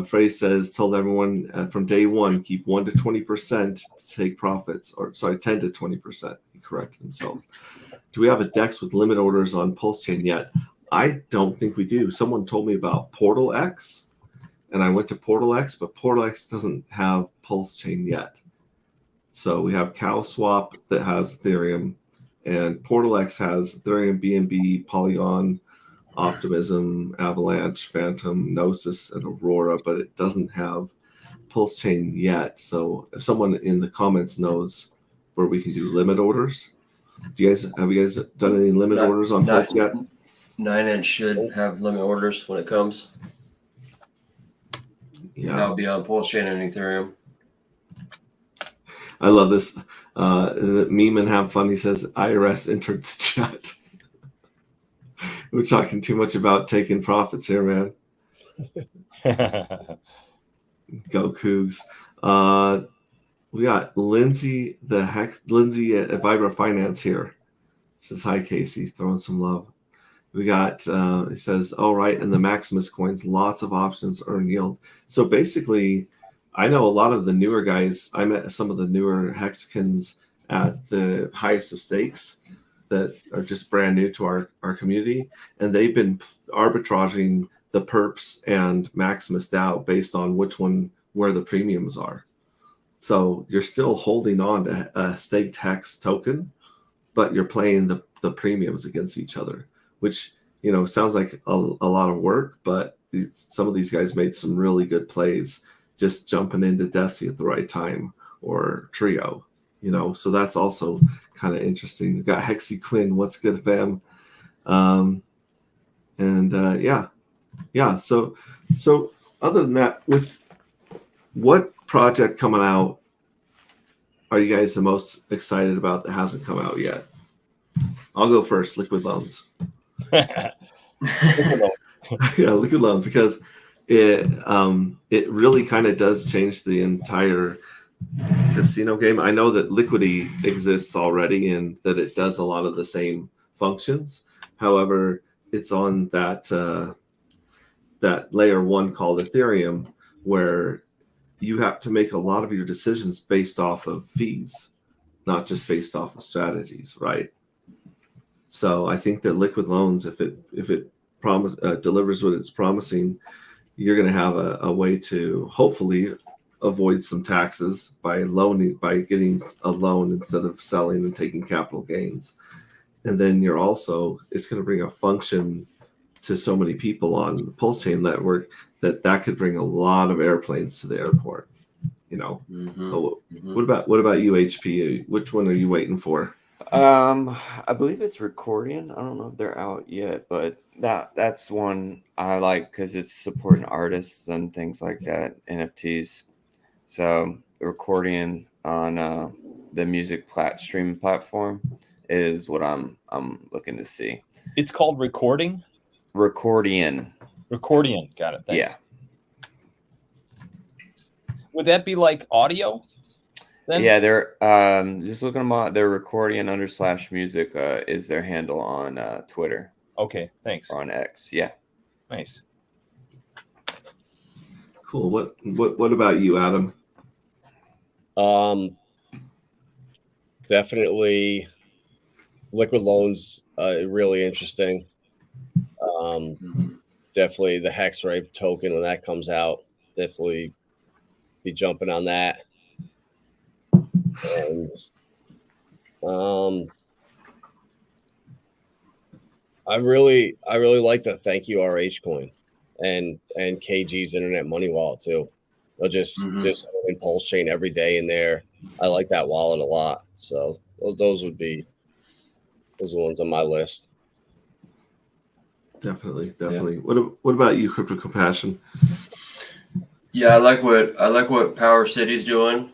Phrase says, told everyone from day one, keep 1 to 20% to take profits, 10 to 20%. He corrected himself. Do we have a DEX with limit orders on Pulse Chain yet? I don't think we do. Someone told me about Portal X, and I went to Portal X, but Portal X doesn't have Pulse Chain yet. So we have CowSwap that has Ethereum, and Portal X has Ethereum, BNB, Polygon, Optimism, Avalanche, Phantom, Gnosis, and Aurora, but it doesn't have Pulse Chain yet. So if someone in the comments knows where we can do limit orders, have you guys done any limit orders on Pulse yet? 9inch should have limit orders when it comes. Yeah, that'll be on Pulse Chain and Ethereum. I love this. The meme and have fun. He says IRS entered the chat. We're talking too much about taking profits here, man. Go Cougs. We got Lindsay at Vibra Finance here. Says hi, Casey. Throwing some love. We got, it says, all right, and the Maximus coins, lots of options to earn yield. So basically, I know a lot of the newer guys. I met some of the newer Hexicans at the highest of stakes that are just brand new to our community, and they've been arbitraging the perps and Maximus DAO based on where the premiums are. So you're still holding on to a staked hex token, but you're playing the premiums against each other, which sounds like a lot of work, but some of these guys made some really good plays just jumping into Desi at the right time, or Trio, so that's also kind of interesting. We've got Hexy Quinn, what's good, fam? So other than that, with what project coming out are you guys the most excited about that hasn't come out yet? I'll go first. Liquid Loans. Yeah, Liquid Loans, because it really kind of does change the entire casino game. I know that Liquidity exists already and that it does a lot of the same functions. However, it's on that layer one called Ethereum, where you have to make a lot of your decisions based off of fees, not just based off of strategies, right? So I think that Liquid Loans, if it delivers what it's promising, you're going to have a way to hopefully avoid some taxes by getting a loan instead of selling and taking capital gains. And then it's going to bring a function to so many people on the Pulse Chain network that could bring a lot of airplanes to the airport. What about you, HP? Which one are you waiting for? I believe it's Recording. I don't know if they're out yet, but that's one I like because it's supporting artists and things like that, NFTs. So Recording on the music streaming platform is what I'm looking to see. It's called Recording. Recording. Got it. Thanks. Yeah. Would that be like audio? Then? Yeah, they're just looking them up. They're Recording /music is their handle on Twitter. Okay, thanks. Or on X, yeah. Nice. Cool. What about you, Adam? Definitely liquid loans, really interesting. Definitely the hex rate token when that comes out, definitely be jumping on that. And I really like the Thank You RH coin and KG's Internet Money Wallet too. I'll just in Pulse Chain every day in there. I like that wallet a lot. So those are the ones on my list. Definitely. Yeah. What about you, Crypto Compassion? Yeah, I like what Power City's doing.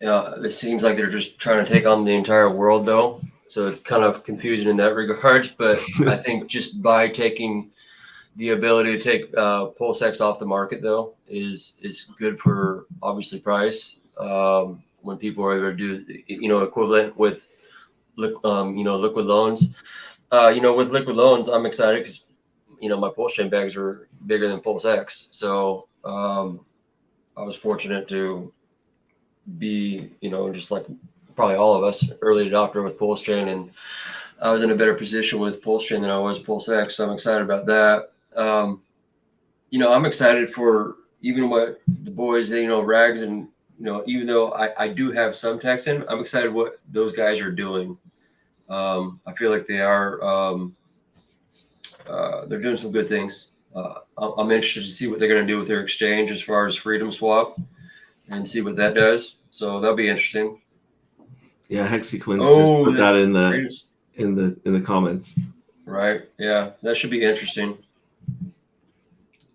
It seems like they're just trying to take on the entire world, though. So it's kind of confusing in that regard. But I think just by taking the ability to take PulseX off the market, though, is good for obviously price. When people are able to do equivalent with liquid loans. With liquid loans, I'm excited because my Pulse Chain bags are bigger than PulseX. So I was fortunate to be, just like probably all of us, early adopter with Pulse Chain, and I was in a better position with Pulse Chain than I was PulseX. So I'm excited about that. I'm excited for even what the boys, Rags, and even though I do have some Texan, I'm excited what those guys are doing. I feel like they are they're doing some good things. I'm interested to see what they're going to do with their exchange as far as Freedom Swap and see what that does. So that'll be interesting. Yeah, HexyQuins just put that in the comments. Right. Yeah, that should be interesting.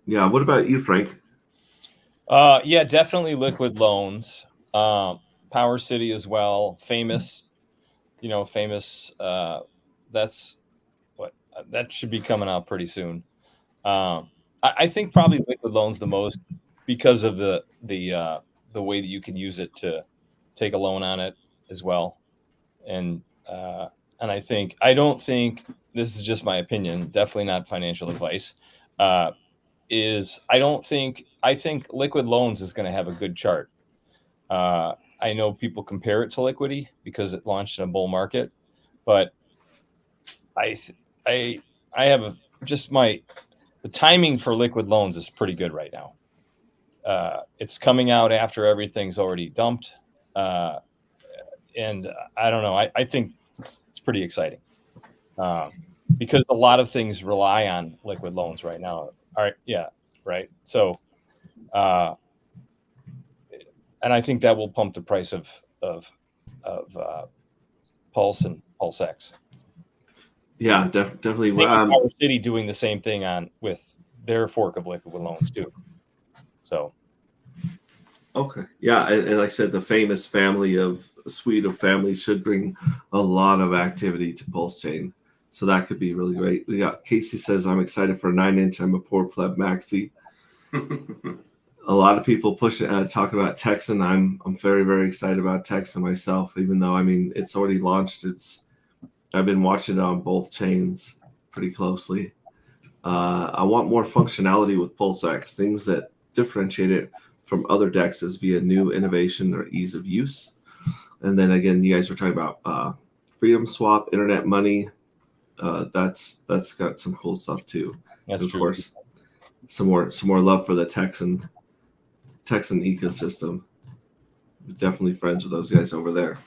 Yeah. What about you, Frank? Yeah, definitely liquid loans. Power City as well. Famous. That's that should be coming out pretty soon. I think probably liquid loans the most because of the way that you can use it to take a loan on it as well. And I don't think this is just my opinion, definitely not financial advice. I think liquid loans is going to have a good chart. I know people compare it to Liquidity because it launched in a bull market, but I have the timing for liquid loans is pretty good right now. It's coming out after everything's already dumped. And I don't know. I think it's pretty exciting because a lot of things rely on liquid loans right now. All right. Yeah. Right. So, and I think that will pump the price of Pulse and PulseX. Yeah, definitely. Power City doing the same thing with their fork of liquid loans too. So. Okay. Yeah, and like I said, the famous suite of families should bring a lot of activity to Pulse Chain. So that could be really great. We got Casey says, I'm excited for a 9-inch. I'm a poor pleb maxi. A lot of people talking about Texan. I'm very, very excited about Texan myself, even though, it's already launched. I've been watching it on both chains pretty closely. I want more functionality with PulseX, things that differentiate it from other DEXs via new innovation or ease of use. And then again, you guys were talking about Freedom Swap, Internet Money. That's got some cool stuff too. That's of true. Course, some more love for the Texan ecosystem. Definitely friends with those guys over there.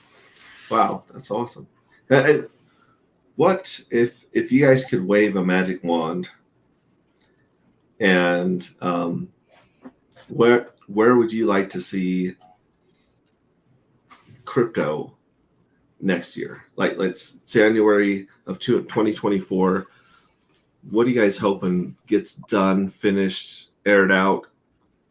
Wow, that's awesome. And what if you guys could wave a magic wand and where would you like to see crypto next year? Like, let's January of 2024. What are you guys hoping gets done, finished, aired out,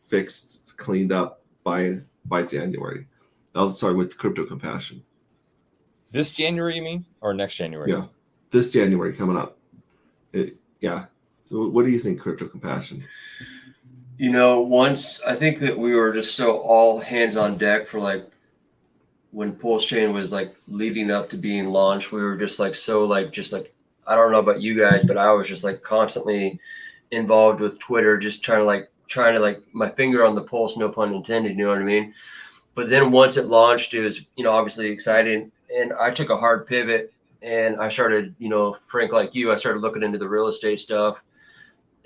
fixed, cleaned up by January? I'll start with Crypto Compassion. This January, you mean, or next January? Yeah, this January coming up. Yeah. So, what do you think, Crypto Compassion? Once I think that we were just so all hands on deck for like when Pulse Chain was like leading up to being launched. We were just like I don't know about you guys, but I was just like constantly involved with Twitter, just trying to like trying to like my finger on the pulse, no pun intended, you know what I mean? But then once it launched, it was, obviously exciting. And I took a hard pivot and I started, Frank, like you, I started looking into the real estate stuff.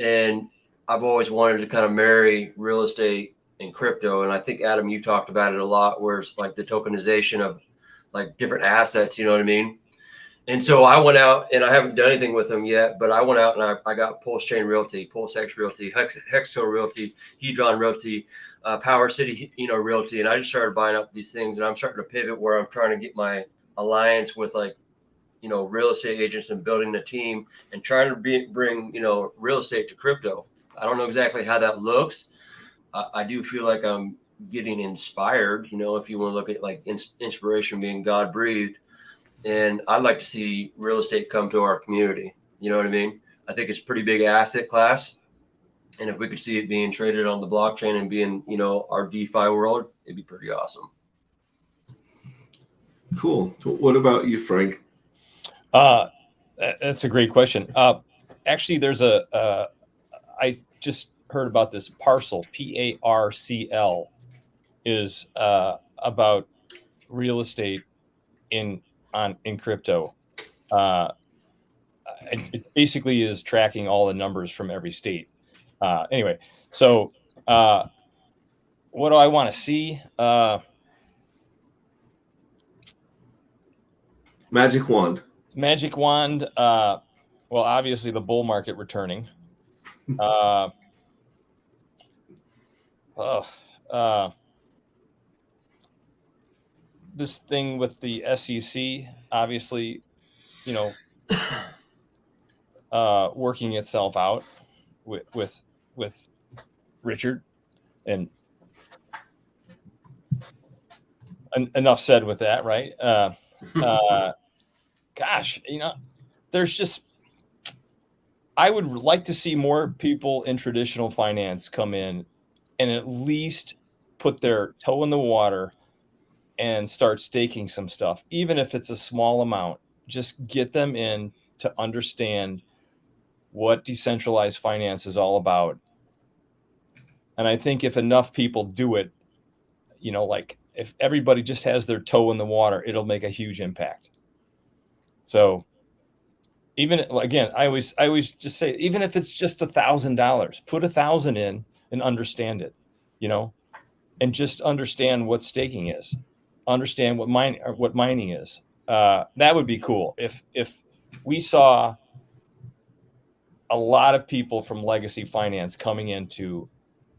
And I've always wanted to kind of marry real estate and crypto. And I think, Adam, you talked about it a lot, where it's like the tokenization of like different assets, you know what I mean? And so I went out, and I haven't done anything with them yet, but I went out and I got Pulse Chain Realty, Pulse X Realty, Hexo Realty, Hedron Realty, Power City, Realty. And I just started buying up these things, and I'm starting to pivot where I'm trying to get my alliance with like, real estate agents and building a team and trying to bring, real estate to crypto. I don't know exactly how that looks. I do feel like I'm getting inspired, if you want to look at like inspiration being God breathed. And I'd like to see real estate come to our community. You know what I mean? I think it's a pretty big asset class. And if we could see it being traded on the blockchain and being, our DeFi world, it'd be pretty awesome. Cool. What about you, Frank? That's a great question. Actually, there's I just heard about this Parcel, PARCL, is about real estate in crypto. It basically is tracking all the numbers from every state. Anyway, so what do I want to see? Magic wand. Magic wand. Well, obviously the bull market returning. This thing with the SEC, obviously, working itself out with Richard, and enough said with that, right? Gosh, there's just, I would like to see more people in traditional finance come in and at least put their toe in the water and start staking some stuff, even if it's a small amount. Just get them in to understand what decentralized finance is all about. And I think if enough people do it, like if everybody just has their toe in the water, it'll make a huge impact. So even again, I always just say, even if it's just $1,000, put 1,000 in and understand it, and just understand what staking is, understand what mining is. That would be cool if we saw a lot of people from legacy finance coming into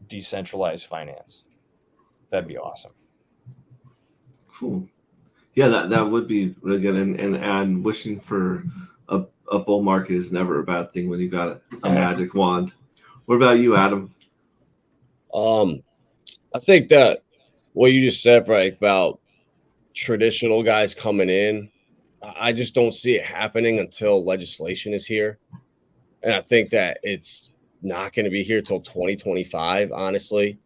decentralized finance. That'd be awesome. Cool. Yeah, that would be really good. And wishing for a bull market is never a bad thing when you got a magic wand. What about you, Adam? I think that what you just said, right, about traditional guys coming in, I just don't see it happening until legislation is here. And I think that it's not going to be here till 2025, honestly.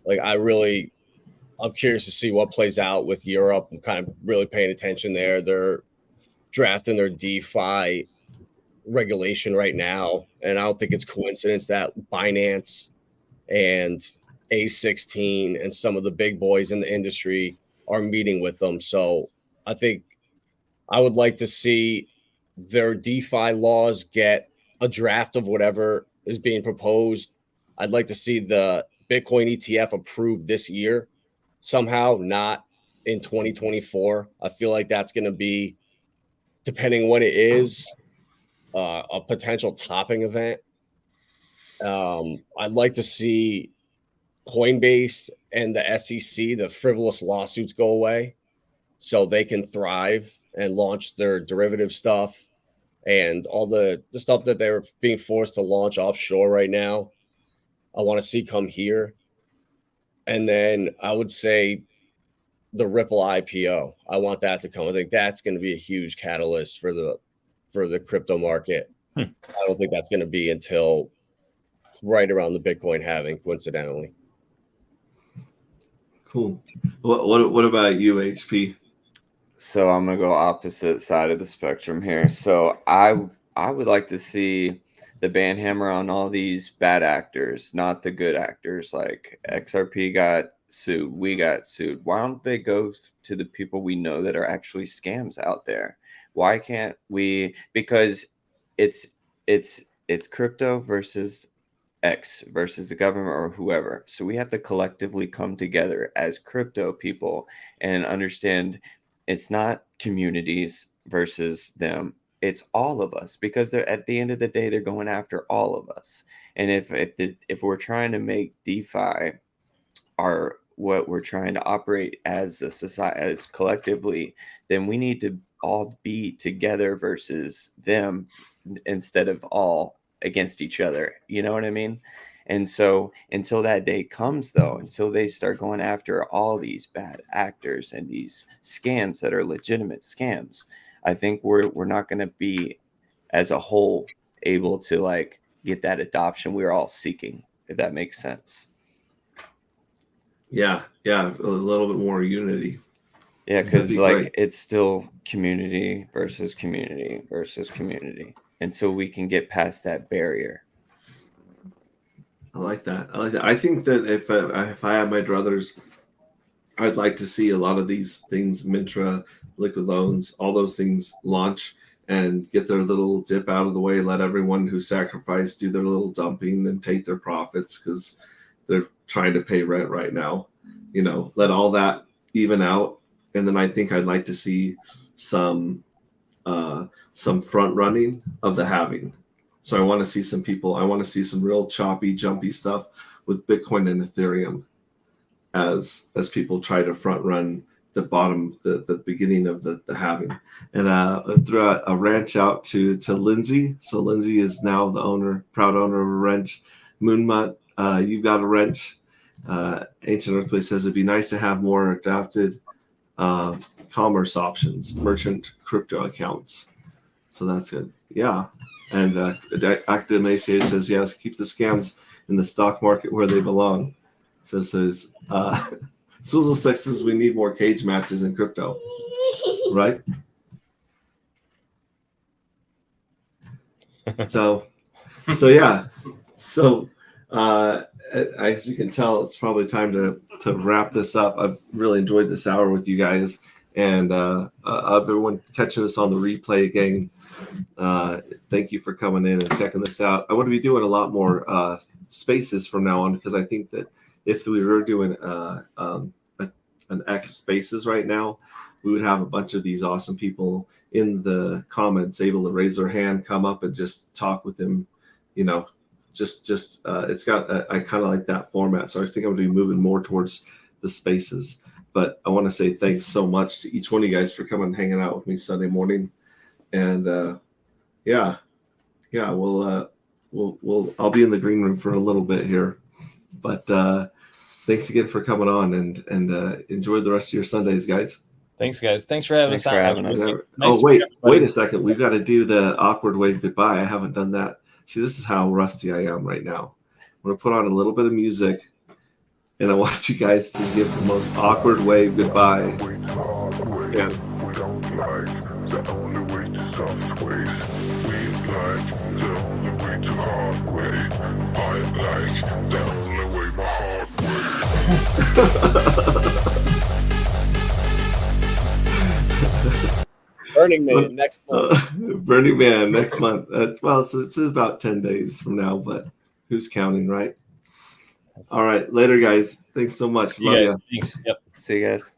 Like, I'm curious to see what plays out with Europe. I'm kind of really paying attention there. They're drafting their DeFi regulation right now. And I don't think it's coincidence that Binance and A16 and some of the big boys in the industry are meeting with them. So I think I would like to see their DeFi laws get a draft of whatever is being proposed. I'd like to see the Bitcoin ETF approved this year somehow, not in 2024. I feel like that's going to be, depending when it is, a potential topping event. I'd like to see Coinbase and the SEC, the frivolous lawsuits, go away so they can thrive and launch their derivative stuff and all the stuff that they're being forced to launch offshore right now. I want to see come here. And then I would say the Ripple IPO. I want that to come. I think that's going to be a huge catalyst for the crypto market. I don't think that's going to be until right around the Bitcoin halving, coincidentally. Cool. What about you, HP? So I'm gonna go opposite side of the spectrum here. So I would like to see the ban hammer on all these bad actors, not the good actors. Like XRP got sued, we got sued. Why don't they go to the people we know that are actually scams out there? Why can't we? Because it's crypto versus X versus the government or whoever. So we have to collectively come together as crypto people and understand it's not communities versus them. It's all of us, because they're, at the end of the day, they're going after all of us. And if we're trying to make DeFi our what we're trying to operate as a society, as collectively, then we need to all be together versus them instead of all against each other. You know what I mean? And so until that day comes, though, until they start going after all these bad actors and these scams that are legitimate scams, I think we're not going to be as a whole able to like get that adoption we're all seeking, if that makes sense. Yeah, a little bit more unity. Yeah, because be like great. it's still community versus community versus community until we can get past that barrier. I like that. I think that if I had my druthers, I'd like to see a lot of these things, Mintra, liquid loans, all those things launch and get their little dip out of the way. Let everyone who sacrificed do their little dumping and take their profits because they're trying to pay rent right now. You know, let all that even out. And then I think I'd like to see some front running of the halving. So I want to see some people. I want to see some real choppy, jumpy stuff with Bitcoin and Ethereum as people try to front run the bottom, the beginning of the halving. And throw a ranch out to Lindsay. So Lindsay is now the proud owner of a ranch. Moonmut, you've got a ranch. Ancient Earthquake says it'd be nice to have more adapted commerce options, merchant crypto accounts. So that's good. Yeah. And Active ACA says, yes, keep the scams in the stock market where they belong. So it says, Suzel says we need more cage matches in crypto, right? So yeah. So as you can tell, it's probably time to wrap this up. I've really enjoyed this hour with you guys, and everyone catching this on the replay again. Thank you for coming in and checking this out. I want to be doing a lot more spaces from now on, because I think that if we were doing an X spaces right now, we would have a bunch of these awesome people in the comments able to raise their hand, come up and just talk with them. You know, just it's got I kind of like that format. So I think I'm going to be moving more towards the spaces. But I want to say thanks so much to each one of you guys for coming and hanging out with me Sunday morning. And yeah, we'll I'll be in the green room for a little bit here, but thanks again for coming on, and enjoy the rest of your Sundays, guys. Thanks, guys. Thanks for having us on. Oh, wait a second. We've got to do the awkward wave goodbye. I haven't done that. See, this is how rusty I am right now. I'm going to put on a little bit of music, and I want you guys to give the most awkward wave goodbye. Yeah. We don't like the only way to soft ways. We like the only way to hard way. I like the only way my heart way. Burning Man next month. Burning Man next month. It's about 10 days from now, but who's counting, right? All right. Later, guys. Thanks so much. Love you. Thanks. Yep. See you guys.